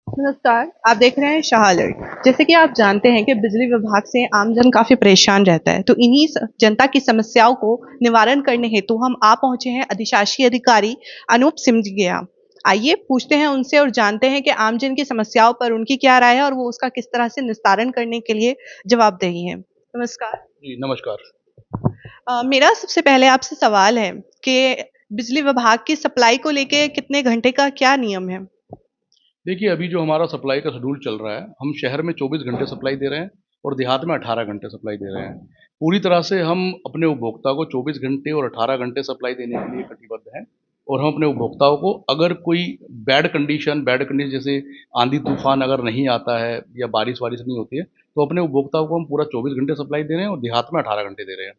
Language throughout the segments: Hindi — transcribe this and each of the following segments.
नमस्कार, आप देख रहे हैं शाह अलर्ट। जैसे कि आप जानते हैं कि बिजली विभाग से आमजन काफ़ी परेशान रहता है, तो इन्हीं जनता की समस्याओं को निवारण करने हेतु हम आ पहुंचे हैं अधिशासी अधिकारी अनूप सिमजिया। आइए पूछते हैं उनसे और जानते हैं कि आमजन की समस्याओं पर उनकी क्या राय है और वो उसका किस तरह से निस्तारण करने के लिए जवाबदेही है। नमस्कार। जी, नमस्कार। मेरा सबसे पहले आपसे सवाल है कि बिजली विभाग की सप्लाई को लेके कितने घंटे का क्या नियम है? देखिए, अभी जो हमारा सप्लाई का शेड्यूल चल रहा है, हम शहर में 24 घंटे सप्लाई दे रहे हैं और देहात में 18 घंटे सप्लाई दे रहे हैं। पूरी तरह से हम अपने उपभोक्ता को 24 घंटे और 18 घंटे सप्लाई देने के लिए कटिबद्ध हैं और हम अपने उपभोक्ताओं को अगर कोई बैड कंडीशन जैसे आंधी-तूफ़ान अगर नहीं आता है या बारिश-वारिश नहीं होती है, तो अपने उपभोक्ताओं को हम पूरा 24 घंटे सप्लाई दे रहे हैं और देहात में 18 घंटे दे रहे हैं।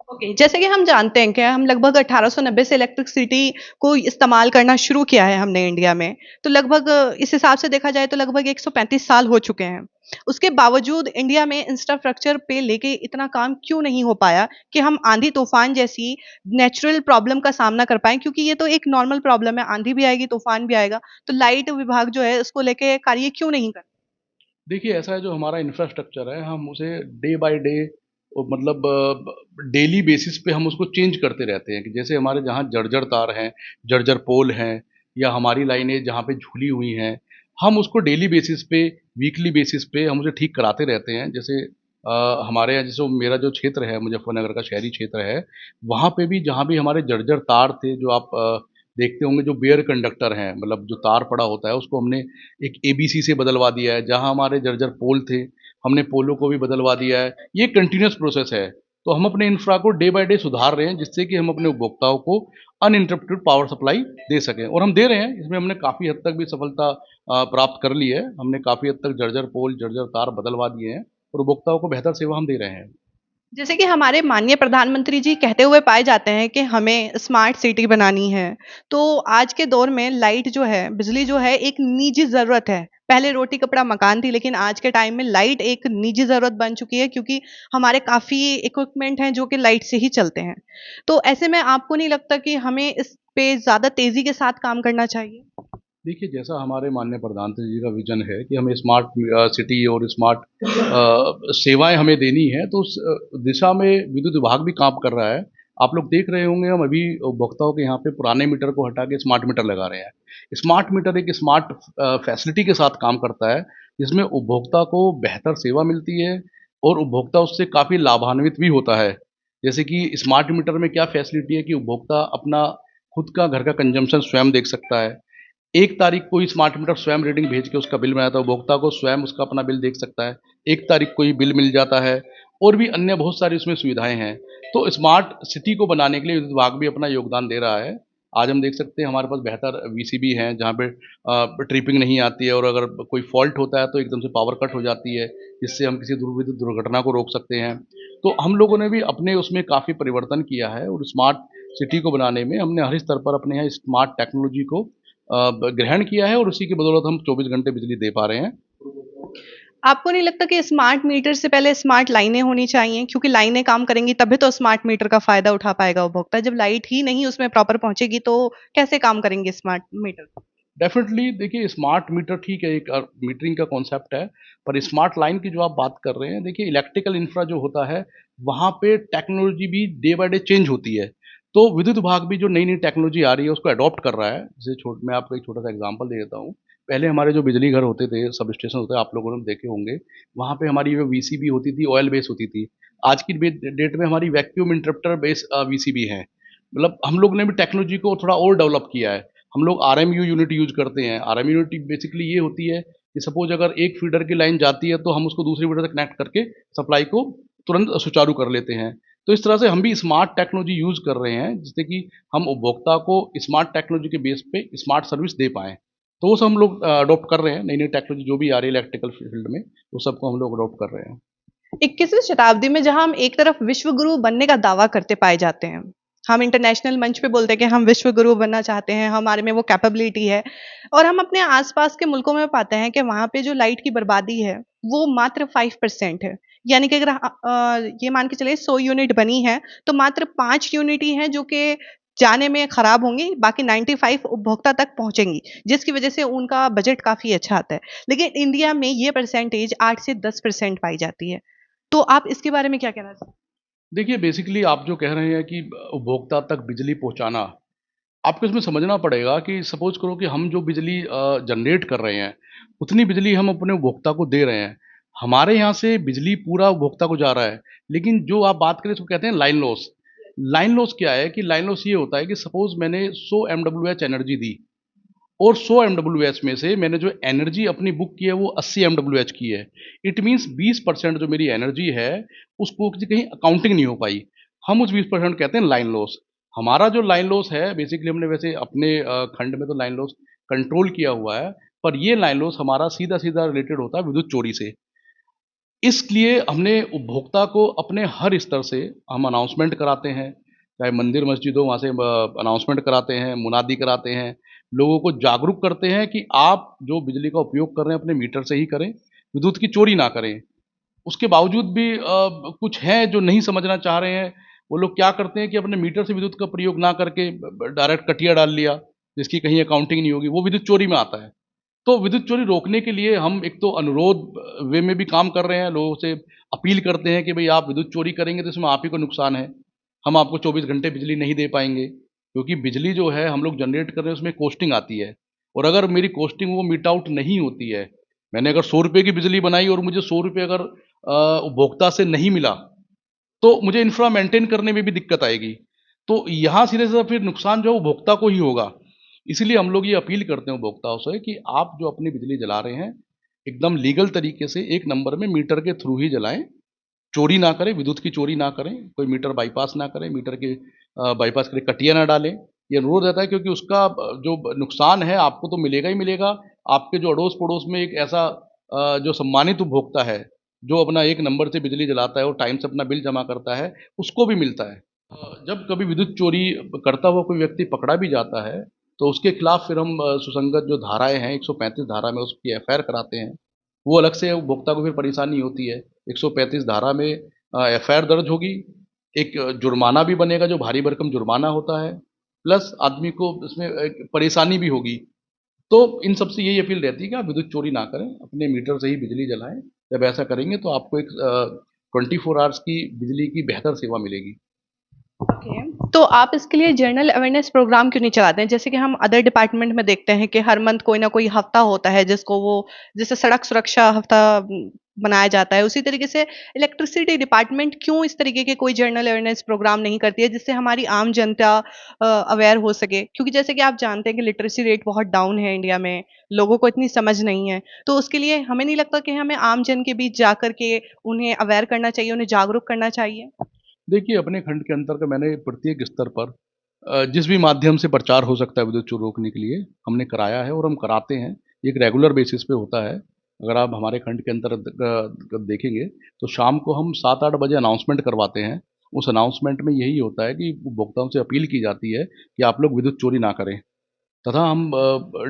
ओके, जैसे कि हम जानते हैं कि हम लगभग 1890 से इलेक्ट्रिसिटी को इस्तेमाल करना शुरू किया है हमने इंडिया में। तो लगभग इस हिसाब से देखा जाए तो लगभग 135 साल हो चुके हैं। उसके बावजूद इंडिया में इंफ्रास्ट्रक्चर पे लेके इतना काम क्यों नहीं हो पाया कि हम आंधी-तूफान जैसी नेचुरल प्रॉब्लम का सामना कर पाएँ? क्योंकि ये तो एक नॉर्मल प्रॉब्लम है, आंधी भी आएगी, तूफान भी आएगा। तो लाइट विभाग जो है उसको लेके कार्य क्यों नहीं कर। देखिए, ऐसा है जो हमारा इंफ्रास्ट्रक्चर है, हम उसे डे बाय डे मतलब डेली बेसिस पे हम उसको चेंज करते रहते हैं कि जैसे हमारे जहाँ जर्जर तार हैं, जर्जर पोल हैं या हमारी लाइनें जहाँ पे झूली हुई हैं, हम उसको डेली बेसिस पे, वीकली बेसिस पे हम उसे ठीक कराते रहते हैं। जैसे हमारे यहाँ जैसे मेरा जो क्षेत्र है, मुज़फ़्फ़रनगर का शहरी क्षेत्र है, वहाँ पे भी जहाँ भी हमारे जर्जर तार थे, जो आप देखते होंगे जो बेयर कंडक्टर हैं, मतलब जो तार पड़ा होता है, उसको हमने एक एबीसी से बदलवा दिया है। जहाँ हमारे जर्जर पोल थे, हमने पोलों को भी बदलवा दिया है। ये कंटीन्यूअस प्रोसेस है। तो हम अपने इंफ्रा को डे बाय डे सुधार रहे हैं, जिससे कि हम अपने उपभोक्ताओं को अनइंटरप्टेड पावर सप्लाई दे सकें और हम दे रहे हैं। इसमें हमने काफ़ी हद तक भी सफलता प्राप्त कर ली है। हमने काफ़ी हद तक जर्जर पोल, जर्जर तार बदलवा दिए हैं और उपभोक्ताओं को बेहतर सेवा हम दे रहे हैं। जैसे कि हमारे माननीय प्रधानमंत्री जी कहते हुए पाए जाते हैं कि हमें स्मार्ट सिटी बनानी है। तो आज के दौर में लाइट जो है, बिजली जो है एक निजी ज़रूरत है। पहले रोटी कपड़ा मकान थी लेकिन आज के टाइम में लाइट एक निजी ज़रूरत बन चुकी है क्योंकि हमारे काफ़ी इक्विपमेंट हैं जो कि लाइट से ही चलते हैं। तो ऐसे में आपको नहीं लगता कि हमें इस पे ज़्यादा तेज़ी के साथ काम करना चाहिए? देखिए, जैसा हमारे माननीय प्रधानमंत्री जी का विज़न है कि हमें स्मार्ट सिटी और स्मार्ट सेवाएँ हमें देनी हैं, तो उस दिशा में विद्युत विभाग भी काम कर रहा है। आप लोग देख रहे होंगे हम अभी उपभोक्ताओं के यहाँ पे पुराने मीटर को हटा के स्मार्ट मीटर लगा रहे हैं। स्मार्ट मीटर एक स्मार्ट फैसिलिटी के साथ काम करता है, जिसमें उपभोक्ता को बेहतर सेवा मिलती है और उपभोक्ता उससे काफ़ी लाभान्वित भी होता है। जैसे कि स्मार्ट मीटर में क्या फैसिलिटी है कि उपभोक्ता अपना खुद का घर का कंज़म्पशन स्वयं देख सकता है। 1 तारीख को ही स्मार्ट मीटर स्वयं रीडिंग भेज के उसका बिल बनाता है, उपभोक्ता को स्वयं उसका अपना बिल देख सकता है। 1 तारीख को ही बिल मिल जाता है और भी अन्य बहुत सारी उसमें सुविधाएँ हैं। तो स्मार्ट सिटी को बनाने के लिए विद्युत विभाग भी अपना योगदान दे रहा है। आज हम देख सकते हैं हमारे पास बेहतर वीसीबी हैं जहाँ पे ट्रिपिंग नहीं आती है और अगर कोई फ़ॉल्ट होता है तो एकदम से पावर कट हो जाती है, जिससे हम किसी विद्युत दुर्घटना को रोक सकते हैं। तो हम लोगों ने भी अपने उसमें काफ़ी परिवर्तन किया है और स्मार्ट सिटी को बनाने में हमने हर स्तर पर अपने यहाँ स्मार्ट टेक्नोलॉजी को ग्रहण किया है और उसी की बदौलत हम 24 घंटे बिजली दे पा रहे हैं। आपको नहीं लगता कि स्मार्ट मीटर से पहले स्मार्ट लाइनें होनी चाहिए? क्योंकि लाइनें काम करेंगी तभी तो स्मार्ट मीटर का फ़ायदा उठा पाएगा उपभोक्ता। जब लाइट ही नहीं उसमें प्रॉपर पहुँचेगी तो कैसे काम करेंगे स्मार्ट मीटर? डेफ़िनेटली देखिए स्मार्ट मीटर ठीक है, एक मीटरिंग का कॉन्सेप्ट है, पर स्मार्ट लाइन की जो आप बात कर रहे हैं, देखिए इलेक्ट्रिकल इंफ्रा जो होता है, वहाँ पे टेक्नोलॉजी भी डे बाय डे चेंज होती है। तो विद्युत विभाग भी जो नई-नई टेक्नोलॉजी आ रही है, उसको अडॉप्ट कर रहा है। जैसे मैं आपको एक छोटा-सा एग्ज़ाम्पल दे देता हूँ। पहले हमारे जो बिजली घर होते थे, सब स्टेशन होते थे, आप लोगों ने देखे होंगे, वहाँ पे हमारी जो वीसीबी होती थी, ऑयल बेस होती थी। आज की डेट में हमारी वैक्यूम इंटरप्टर बेस वीसीबी हैं। मतलब हम लोग ने भी टेक्नोलॉजी को थोड़ा और डेवलप किया है। हम लोग आरएमयू यूनिट यूज़ करते हैं। आरएमयू यूनिट बेसिकली ये होती है कि सपोज़ अगर एक फीडर की लाइन जाती है, तो हम उसको दूसरे फीडर से कनेक्ट करके सप्लाई को तुरंत सुचारू कर लेते हैं। तो इस तरह से हम भी स्मार्ट टेक्नोलॉजी यूज़ कर रहे हैं, जिससे कि हम उपभोक्ता को स्मार्ट टेक्नोलॉजी के बेस पे स्मार्ट सर्विस दे पाएँ। तो वो सब हम लोग अडॉप्ट कर रहे हैं, नई-नई टेक्नोलॉजी जो भी आ रही है इलेक्ट्रिकल फील्ड में, वो सबको हम लोग अडॉप्ट कर रहे हैं। 21वीं शताब्दी में जहाँ हम एक तरफ विश्व गुरु बनने का दावा करते पाए जाते हैं। हम इंटरनेशनल मंच पे बोलते हैं कि हम विश्व गुरु बनना चाहते हैं, हमारे में वो कैपेबिलिटी है और हम अपने आस-पास के मुल्कों में पाते हैं कि वहाँ पे जो लाइट की बर्बादी है, वो मात्र 5% है। यानी कि अगर ये मान के चलिए 100 यूनिट बनी है, तो मात्र 5 यूनिट ही हैं जो कि जाने में खराब होंगी, बाकी 95 उपभोक्ता तक पहुँचेंगी, जिसकी वजह से उनका बजट काफ़ी अच्छा आता है। लेकिन इंडिया में ये परसेंटेज 8 से 10% पाई जाती है। तो आप इसके बारे में क्या कहना चाहेंगे? देखिए, बेसिकली आप जो कह रहे हैं कि उपभोक्ता तक बिजली पहुँचाना, आपको इसमें समझना पड़ेगा कि सपोज़ करो कि हम जो बिजली जनरेट कर रहे हैं, उतनी बिजली हम अपने उपभोक्ता को दे रहे हैं। हमारे यहाँ से बिजली पूरा उपभोक्ता को जा रहा है, लेकिन जो आप बात करें इसको कहते हैं लाइन लॉस। लाइन लॉस क्या है कि लाइन लॉस ये होता है कि सपोज़ मैंने 100 एमडब्ल्यूएच एनर्जी दी और 100 एमडब्ल्यूएच में से मैंने जो एनर्जी अपनी बुक की है वो 80 एमडब्ल्यूएच की है। इट मीन्स 20% जो मेरी एनर्जी है, उसको किसी कहीं अकाउंटिंग नहीं हो पाई। हम उस 20% कहते हैं लाइन लॉस। हमारा जो लाइन लॉस है बेसिकली हमने वैसे अपने खंड में तो लाइन लॉस कंट्रोल किया हुआ है, पर ये लाइन लॉस हमारा सीधा-सीधा रिलेटेड होता है विद्युत चोरी से। इसलिए हमने उपभोक्ता को अपने हर स्तर से हम अनाउंसमेंट कराते हैं, चाहे मंदिर मस्जिद हो वहाँ से अनाउंसमेंट कराते हैं, मुनादी कराते हैं, लोगों को जागरूक करते हैं कि आप जो बिजली का उपयोग कर रहे हैं अपने मीटर से ही करें, विद्युत की चोरी ना करें। उसके बावजूद भी कुछ हैं जो नहीं समझना चाह रहे हैं, वो लोग क्या करते हैं कि अपने मीटर से विद्युत का प्रयोग ना करके डायरेक्ट कटिया डाल लिया, जिसकी कहीं अकाउंटिंग नहीं होगी, वो विद्युत चोरी में आता है। तो विद्युत चोरी रोकने के लिए हम एक तो अनुरोध वे में भी काम कर रहे हैं, लोगों से अपील करते हैं कि भई आप विद्युत चोरी करेंगे तो इसमें आप ही को नुकसान है। हम आपको 24 घंटे बिजली नहीं दे पाएँगे, क्योंकि बिजली जो है हम लोग जनरेट कर रहे हैं उसमें कॉस्टिंग आती है और अगर मेरी कॉस्टिंग वो मीट आउट नहीं होती है, मैंने अगर ₹100 की बिजली बनाई और मुझे ₹100 अगर उपभोक्ता से नहीं मिला, तो मुझे इंफ्रा मेंटेन करने में भी दिक्कत आएगी। तो यहाँ सीधे-सीधा फिर नुकसान जो है उपभोक्ता को ही होगा। इसीलिए हम लोग ये अपील करते हैं उपभोक्ताओं से कि आप जो अपनी बिजली जला रहे हैं, एकदम लीगल तरीके से एक नंबर में मीटर के थ्रू ही जलाएँ। चोरी ना करें, विद्युत की चोरी ना करें, कोई मीटर बाईपास ना करें, मीटर के बाईपास के लिए कटिया ना डालें। ये अनुरोध रहता है क्योंकि उसका जो नुकसान है आपको तो मिलेगा ही मिलेगा, आपके जो अड़ोस-पड़ोस में एक ऐसा जो सम्मानित उपभोक्ता है, जो अपना एक नंबर से बिजली जलाता है और टाइम से अपना बिल जमा करता है, उसको भी मिलता है। जब कभी विद्युत चोरी करता हुआ कोई व्यक्ति पकड़ा भी जाता है, तो उसके खिलाफ फिर हम सुसंगत जो धाराएँ हैं, 135 धारा में उसकी एफआईआर कराते हैं। वो अलग से उपभोक्ता को फिर परेशानी होती है। 135 धारा में एफआईआर दर्ज होगी, एक जुर्माना भी बनेगा जो भारी भरकम जुर्माना होता है, प्लस आदमी को इसमें एक परेशानी भी होगी। तो इन सब से यही अपील रहती है कि आप विद्युत चोरी ना करें, अपने मीटर से ही बिजली जलाएँ। जब ऐसा करेंगे तो आपको एक 24 आवर्स की बिजली की बेहतर सेवा मिलेगी। ओके। तो आप इसके लिए जनरल अवेयरनेस प्रोग्राम क्यों नहीं चलाते हैं? जैसे कि हम अदर डिपार्टमेंट में देखते हैं कि हर मंथ कोई ना कोई हफ्ता होता है जिसको वो जैसे सड़क सुरक्षा हफ्ता बनाया जाता है। उसी तरीके से इलेक्ट्रिसिटी डिपार्टमेंट क्यों इस तरीके के कोई जनरल अवेयरनेस प्रोग्राम नहीं करती है जिससे हमारी आम जनता अवेयर हो सके? क्योंकि जैसे कि आप जानते हैं कि लिटरेसी रेट बहुत डाउन है इंडिया में, लोगों को इतनी समझ नहीं है। तो उसके लिए हमें नहीं लगता कि हमें आम जन के बीच जाकर के उन्हें अवेयर करना चाहिए, उन्हें जागरूक करना चाहिए? देखिए, अपने खंड के अंतर्गत मैंने प्रत्येक स्तर पर जिस भी माध्यम से प्रचार हो सकता है विद्युत चोरी रोकने के लिए, हमने कराया है और हम कराते हैं। ये एक रेगुलर बेसिस पे होता है। अगर आप हमारे खंड के अंतर्गत देखेंगे, तो शाम को हम 7-8 बजे अनाउंसमेंट करवाते हैं। उस अनाउंसमेंट में यही होता है कि उपभोक्ताओं से अपील की जाती है कि आप लोग विद्युत चोरी ना करें। तथा हम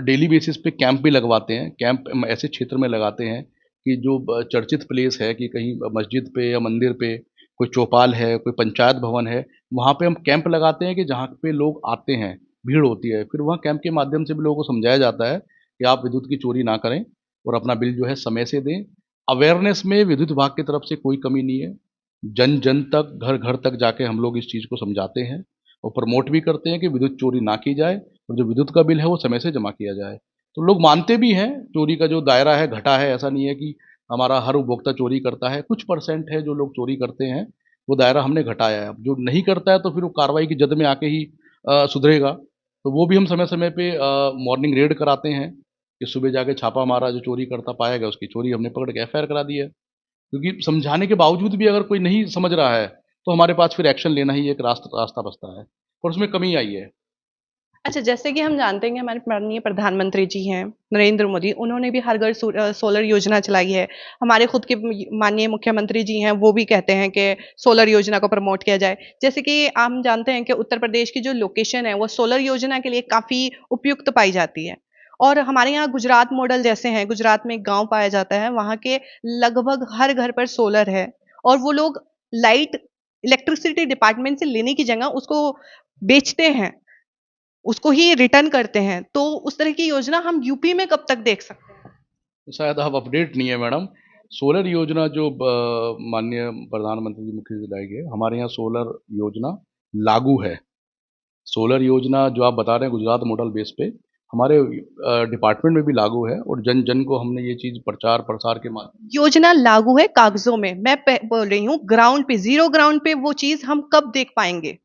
डेली बेसिस पे कैंप भी लगवाते हैं। कैंप हम ऐसे क्षेत्र में लगाते हैं कि जो चर्चित प्लेस है कि कहीं मस्जिद पे या मंदिर पे कोई चौपाल है, कोई पंचायत भवन है, वहाँ पे हम कैंप लगाते हैं कि जहाँ पे लोग आते हैं, भीड़ होती है। फिर वहाँ कैंप के माध्यम से भी लोगों को समझाया जाता है कि आप विद्युत की चोरी ना करें और अपना बिल जो है समय से दें। अवेयरनेस में विद्युत विभाग की तरफ से कोई कमी नहीं है। जन-जन तक, घर-घर तक जाके हम लोग इस चीज़ को समझाते हैं और प्रमोट भी करते हैं कि विद्युत चोरी ना की जाए और जो विद्युत का बिल है वो समय से जमा किया जाए। तो लोग मानते भी हैं, चोरी का जो दायरा है घटा है, ऐसा नहीं है कि हमारा हर उपभोक्ता चोरी करता है, कुछ परसेंट है जो लोग चोरी करते हैं, वो दायरा हमने घटाया है। अब जो नहीं करता है तो फिर वो कार्रवाई की जद में आके ही सुधरेगा। तो वो भी हम समय-समय पे मॉर्निंग रेड कराते हैं कि सुबह जाके छापा मारा, जो चोरी करता पाया गया उसकी चोरी हमने पकड़ के एफआईआर करा दी है। क्योंकि समझाने के बावजूद भी अगर कोई नहीं समझ रहा है, तो हमारे पास फिर एक्शन लेना ही एक रास्ता बचता है और उसमें कमी आई है। अच्छा, जैसे कि हम जानते हैं कि हमारे माननीय प्रधानमंत्री जी हैं, नरेंद्र मोदी, उन्होंने भी हर घर सोलर योजना चलाई है। हमारे खुद के माननीय मुख्यमंत्री जी हैं, वो भी कहते हैं कि सोलर योजना को प्रमोट किया जाए। जैसे कि हम जानते हैं कि उत्तर प्रदेश की जो लोकेशन है, वो सोलर योजना के लिए काफ़ी उपयुक्त पाई जाती है। और हमारे यहाँ गुजरात मॉडल जैसे हैं, गुजरात में एक गाँव पाया जाता है, वहाँ के लगभग हर घर पर सोलर है और वो लोग लाइट इलेक्ट्रिसिटी डिपार्टमेंट से लेने की जगह उसको बेचते हैं, उसको ही रिटर्न करते हैं। तो उस तरह की योजना हम यूपी में कब तक देख सकते हैं? शायद आप अपडेट नहीं है मैडम। सोलर योजना जो माननीय प्रधानमंत्री जी मुख्य से लाई गई है, हमारे यहाँ सोलर योजना लागू है। सोलर योजना जो आप बता रहे हैं गुजरात मॉडल बेस पे, हमारे डिपार्टमेंट में भी लागू है और जन जन को हमने ये चीज़ प्रचार प्रसार के माध्यम। योजना लागू है कागजों में, मैं बोल रही हूँ ग्राउंड पे, जीरो ग्राउंड पे वो चीज हम कब देख पाएंगे?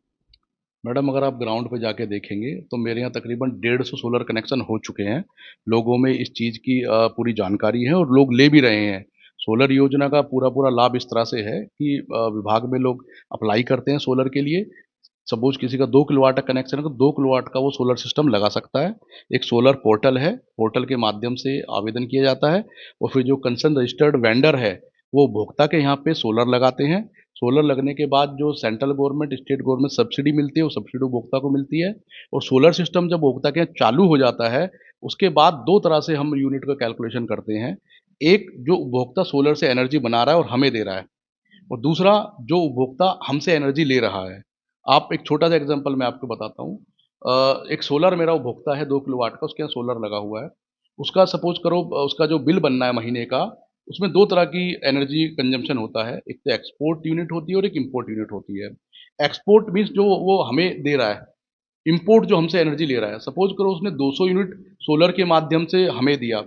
मैडम अगर आप ग्राउंड पे जाके देखेंगे तो मेरे यहाँ तकरीबन 150 सोलर कनेक्शन हो चुके हैं। लोगों में इस चीज़ की पूरी जानकारी है और लोग ले भी रहे हैं। सोलर योजना का पूरा लाभ इस तरह से है कि विभाग में लोग अप्लाई करते हैं सोलर के लिए। सपोज किसी का 2 किलोवाट का कनेक्शन है तो 2 किलोवाट का वो सोलर सिस्टम लगा सकता है। एक सोलर पोर्टल है, पोर्टल के माध्यम से आवेदन किया जाता है और फिर जो कंसर्न रजिस्टर्ड वेंडर है, वो उपभोक्ता के यहाँ पे सोलर लगाते हैं। सोलर लगने के बाद जो central government, state government subsidy मिलती है, वो सब्सिडी उपभोक्ता को मिलती है और सोलर सिस्टम जब उपभोक्ता के यहाँ चालू हो जाता है, उसके बाद 2 तरह से हम यूनिट का कैलकुलेशन करते हैं। एक जो उपभोक्ता सोलर से एनर्जी बना रहा है और हमें दे रहा है और दूसरा जो उपभोक्ता हमसे एनर्जी ले रहा है। आप एक छोटा-सा एग्ज़ाम्पल मैं आपको बताता हूँ। एक सोलर मेरा उपभोक्ता है 2 किलोवाट का, उसके यहाँ सोलर लगा हुआ है। उसका सपोज़ करो उसका जो बिल बनना है महीने का, उसमें 2 तरह की एनर्जी कंज़म्पशन होता है। एक तो एक्सपोर्ट यूनिट होती है और एक इम्पोर्ट यूनिट होती है। एक्सपोर्ट मीन्स जो वो हमें दे रहा है, इम्पोर्ट जो हमसे एनर्जी ले रहा है। सपोज़ करो उसने 200 यूनिट सोलर के माध्यम से हमें दिया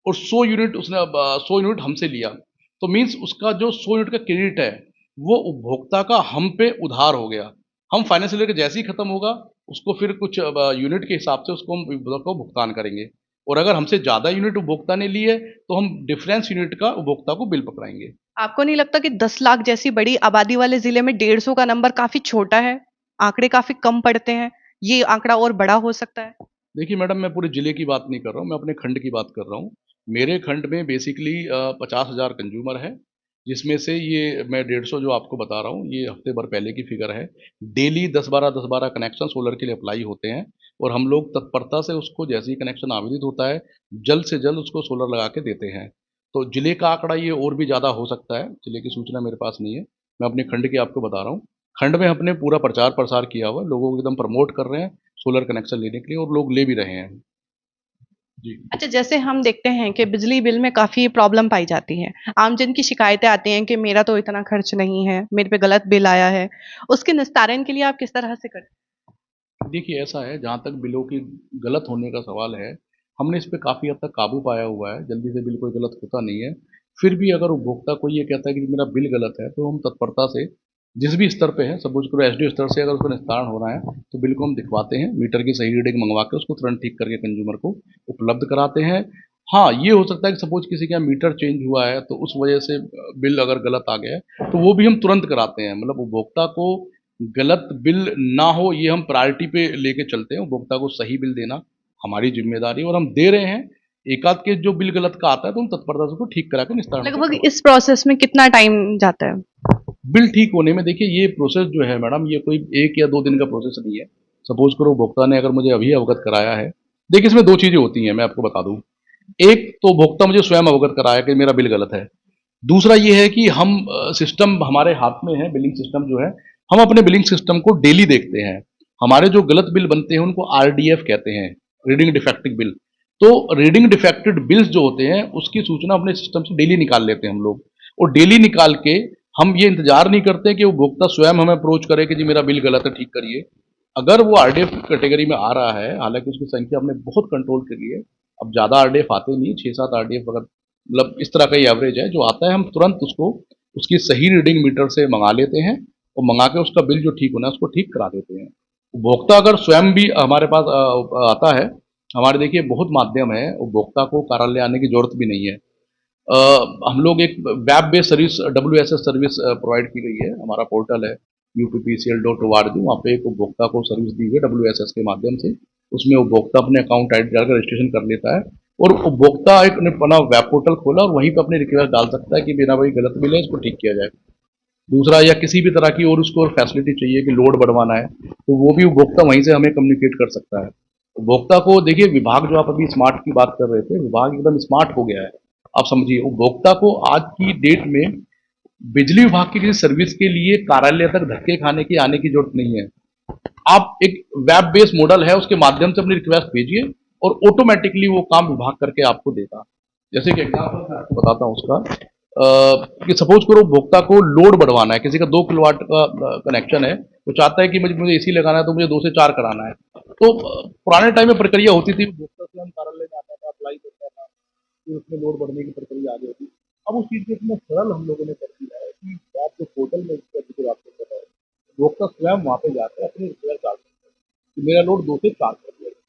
और 100 यूनिट उसने 100 यूनिट हमसे लिया। तो मीन्स उसका जो 100 यूनिट का क्रेडिट है, वो उपभोक्ता का हम पे उधार हो गया। हम फाइनेंशियल ईयर जैसे ही खत्म होगा, उसको फिर कुछ यूनिट के हिसाब से उसको हम उपभोक्ता को भुगतान करेंगे और अगर हमसे ज़्यादा यूनिट उपभोक्ता ने ली है, तो हम डिफरेंस यूनिट का उपभोक्ता को बिल पकड़ाएँगे। आपको नहीं लगता कि 10 लाख जैसी बड़ी आबादी वाले जिले में 150 का नंबर काफी छोटा है? आंकड़े काफी कम पड़ते हैं। ये आंकड़ा और बड़ा हो सकता है। देखिए मैडम, मैं पूरे ज़िले की बात नहीं कर रहा हूँ, मैं अपने खंड की बात कर रहा हूँ। मेरे खंड में बेसिकली 50,000 कंज़्यूमर हैं, जिसमें से ये मैं 150 जो आपको बता रहा हूँ, ये हफ़्ते भर पहले की फ़िगर है। डेली 10-12 कनेक्शन सोलर के लिए अप्लाई होते हैं और हम लोग तत्परता से उसको जैसे ही कनेक्शन आवेदित होता है, जल्द से जल्द उसको सोलर लगा के देते हैं। तो ज़िले का आंकड़ा ये और भी ज़्यादा हो सकता है, ज़िले की सूचना मेरे पास नहीं है। मैं अपने खंड की आपको बता रहा हूँ। खंड में हमने पूरा प्रचार-प्रसार किया हुआ है, लोगों को एकदम प्रमोट कर रहे हैं सोलर कनेक्शन लेने के लिए और लोग ले भी रहे हैं। जी। अच्छा, जैसे हम देखते हैं कि बिजली बिल में काफी प्रॉब्लम पाई जाती है। आमजन की शिकायतें आती हैं कि मेरा तो इतना खर्च नहीं है, मेरे पे गलत बिल आया है। उसके निस्तारण के लिए आप किस तरह से करते देखिए ऐसा है, जहाँ तक बिलों की गलत होने का सवाल है, हमने इस पे काफ़ी हद तक काबू पाया हुआ है, जल्दी से बिल कोई गलत होता नहीं है। फिर भी अगर उपभोक्ता कोई ये कहता है कि मेरा बिल गलत है, तो हम तत्परता से जिस भी स्तर पे है, सपोज़ करो एसडीओ स्तर से अगर उसका निस्तारण हो रहा है, तो बिल को हम दिखवाते हैं, मीटर की सही रीडिंग मँगवा के उसको तुरंत ठीक करके कंज़्यूमर को उपलब्ध कराते हैं। हाँ, ये हो सकता है कि सपोज़ किसी के यहाँ मीटर चेंज हुआ है, तो उस वजह से बिल अगर गलत आ गया है, तो वो भी हम तुरंत कराते हैं। मतलब उपभोक्ता को गलत बिल ना हो, ये हम प्रायोरिटी पे लेके चलते हैं। उपभोक्ता को सही बिल देना हमारी ज़िम्मेदारी है और हम दे रहे हैं। एक आध केस जो बिल गलत का आता है, तो हम तत्परता से उसको ठीक करा के हैं? निस्तारण उसका लगभग करवाते इस प्रोसेस में कितना टाइम जाता है? हैं। बिल ठीक होने में देखिए ये प्रोसेस जो है मैडम, ये कोई 1 या 2 दिन का प्रोसेस नहीं है। सपोज़ करो उपभोक्ता ने अगर मुझे अभी अवगत कराया है, देखिए इसमें 2 चीज़ें होती हैं, मैं आपको बता दूँ। एक तो उपभोक्ता मुझे स्वयं अवगत कराया कि मेरा बिल गलत है। दूसरा ये है कि हम सिस्टम हमारे हाथ में है, बिलिंग सिस्टम जो है, हम अपने बिलिंग सिस्टम को डेली देखते हैं। हमारे जो गलत बिल बनते हैं उनको आरडीएफ कहते हैं, रीडिंग डिफेक्टिव बिल। तो रीडिंग डिफेक्टेड बिल्स जो होते हैं उसकी सूचना अपने सिस्टम से डेली निकाल लेते हैं हम लोग और डेली निकाल के हम ये इंतजार नहीं करते कि उपभोक्ता स्वयं हमें अप्रोच करे कि जी मेरा बिल गलत है, ठीक करिए। अगर वो आरडीएफ कैटेगरी में आ रहा है, हालांकि उसकी संख्या हमने बहुत कंट्रोल करी है, अब ज़्यादा आरडीएफ आते नहीं, 6-7 आरडीएफ अगर मतलब इस तरह का ही एवरेज है जो आता है, हम तुरंत उसको उसकी सही रीडिंग मीटर से मंगा लेते हैं और मंगा के उसका बिल जो ठीक होना है उसको ठीक करा देते हैं। उपभोक्ता अगर स्वयं भी हमारे पास आता है, हमारे देखिए बहुत माध्यम है, उपभोक्ता को कार्यालय आने की जरूरत भी नहीं है। हम लोग एक web based service WSS service provide की गई है, हमारा पोर्टल है uppcl.org, वहाँ पे एक उपभोक्ता को सर्विस दी है WSS के माध्यम से। उसमें उपभोक्ता अपने अकाउंट आईडी डालकर रजिस्ट्रेशन कर लेता है और उपभोक्ता एक ने अपना वेब पोर्टल खोला और वहीं पर अपनी रिक्वेस्ट डाल सकता है कि मेरा भाई गलत बिल है, इसको ठीक किया जाए। दूसरा या किसी भी तरह की और उसको फैसिलिटी चाहिए कि लोड बढ़वाना है, तो वो भी उपभोक्ता वहीं से हमें कम्युनिकेट कर सकता है। उपभोक्ता को देखिए, विभाग जो आप अभी स्मार्ट की बात कर रहे थे, विभाग एकदम स्मार्ट हो गया है। आप समझिए उपभोक्ता को आज की डेट में बिजली विभाग की किसी सर्विस के लिए कार्यालय तक धक्के खाने की आने की जरूरत नहीं है। आप एक वेब बेस्ड मॉडल है उसके माध्यम से अपनी रिक्वेस्ट भेजिए और ऑटोमेटिकली वो काम विभाग करके आपको देगा। जैसे कि एग्जाम्पल मैं आपको बताता हूँ उसका, कि सपोज करो उपभोक्ता को लोड बढ़वाना है, किसी का 2 किलोवाट का कनेक्शन है, वो चाहता है कि मुझे एसी लगाना है तो मुझे 2 से 4 कराना है। तो पुराने टाइम में प्रक्रिया होती थी, उपभोक्ता स्वयं कार्यालय में आता था, अप्लाई करता था, फिर उसमें लोड बढ़ने की प्रक्रिया आगे होती। अब उस चीज़ को इतना सरल हम लोगों ने कर दिया है कि आप जो पोर्टल में इसका जिक्र आपको पता है, उपभोक्ता स्वयं वहाँ पे जाकर अपनी रिक्वेस्ट डाल सकते हैं कि मेरा लोड 2 से 4 कर दिया जाए।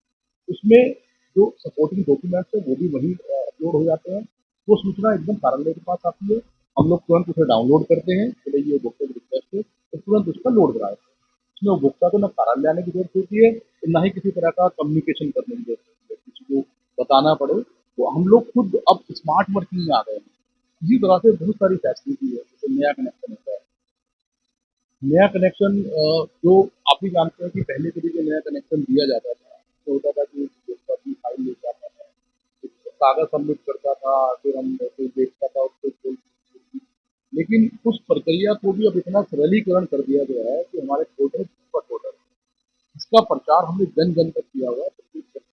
उसमें जो सपोर्टिंग डॉक्यूमेंट्स है वो भी वहीं अपलोड हो जाते हैं। वो सूचना एकदम कार्यालय के पास आती है, हम लोग तुरंत उसे डाउनलोड करते हैं कि भाई ये उपभोक्ता की रिक्वेस्ट है, तो तुरंत उसका लोड करा देते हैं। इसमें उपभोक्ता को ना कार्यालय आने की जरूरत होती है, और ना ही किसी तरह का कम्युनिकेशन करने की जरूरत होती है, किसी को बताना पड़े। तो हम लोग खुद अब स्मार्ट वर्किंग में आ गए हैं। इसी तरह से बहुत सारी फैसिलिटी है, जैसे नया कनेक्शन होता है। नया कनेक्शन जो आप भी जानते हैं कि पहले कभी जो नया कनेक्शन दिया जाता था, तो होता था कि उपभोक्ता अपनी फाइल लेके आता था, एक कागज सबमिट करता था, फिर हम कोई देखता था उसको लेकिन उस प्रक्रिया को भी अब इतना सरलीकरण कर दिया गया है कि हमारे पोर्टल सुपर पोर्टल इसका प्रचार हमने जन जन तक किया हुआ है।